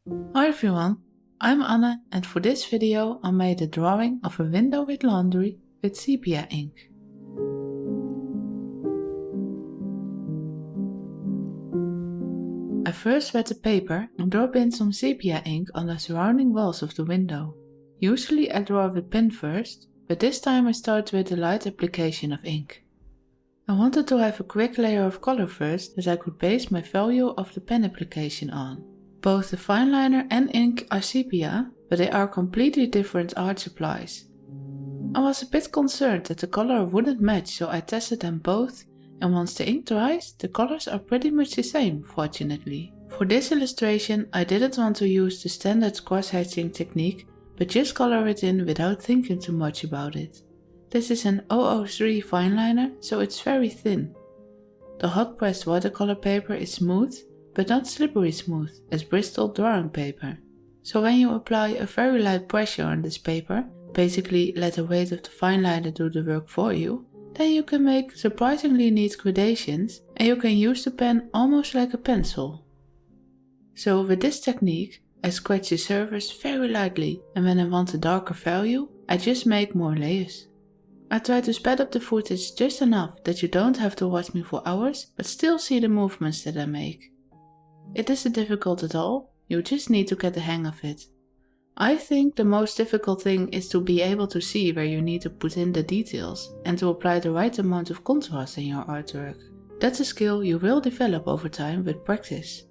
Hi everyone, I'm Anne and for this video I made a drawing of a window with laundry with sepia ink. I first wet the paper and drop in some sepia ink on the surrounding walls of the window. Usually I draw with pen first, but this time I start with a light application of ink. I wanted to have a quick layer of color first that I could base my value of the pen application on. Both the fine liner and ink are sepia, but they are completely different art supplies. I was a bit concerned that the color wouldn't match, so I tested them both, and once the ink dries, the colors are pretty much the same, fortunately. For this illustration, I didn't want to use the standard cross-hatching technique, but just color it in without thinking too much about it. This is an 003 fine liner, so it's very thin. The hot pressed watercolor paper is smooth, but not slippery smooth as Bristol drawing paper. So when you apply a very light pressure on this paper, basically let the weight of the fine liner do the work for you, then you can make surprisingly neat gradations and you can use the pen almost like a pencil. So with this technique, I scratch the surface very lightly, and when I want a darker value, I just make more layers. I try to speed up the footage just enough that you don't have to watch me for hours, but still see the movements that I make. It isn't difficult at all, you just need to get the hang of it. I think the most difficult thing is to be able to see where you need to put in the details and to apply the right amount of contrast in your artwork. That's a skill you will develop over time with practice.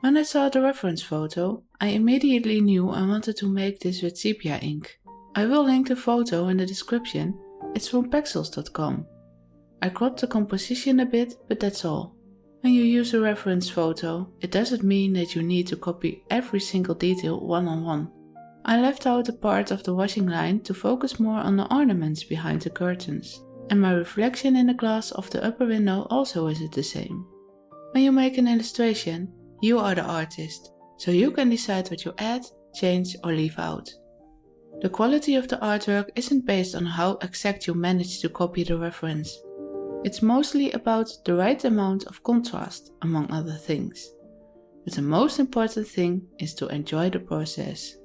When I saw the reference photo, I immediately knew I wanted to make this with sepia ink. I will link the photo in the description, it's from Pexels.com. I cropped the composition a bit, but that's all. When you use a reference photo, it doesn't mean that you need to copy every single detail one-on-one. I left out the part of the washing line to focus more on the ornaments behind the curtains, and my reflection in the glass of the upper window also isn't the same. When you make an illustration, you are the artist, so you can decide what you add, change or leave out. The quality of the artwork isn't based on how exact you manage to copy the reference. It's mostly about the right amount of contrast, among other things. but the most important thing is to enjoy the process.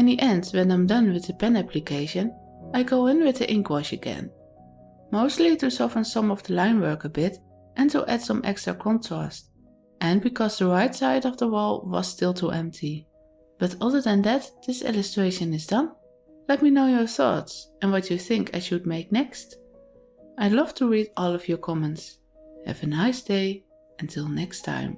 In the end, when I'm done with the pen application, I go in with the ink wash again. Mostly to soften some of the line work a bit and to add some extra contrast. And because the right side of the wall was still too empty. But other than that, this illustration is done. Let me know your thoughts and what you think I should make next. I'd love to read all of your comments. Have a nice day. Until next time.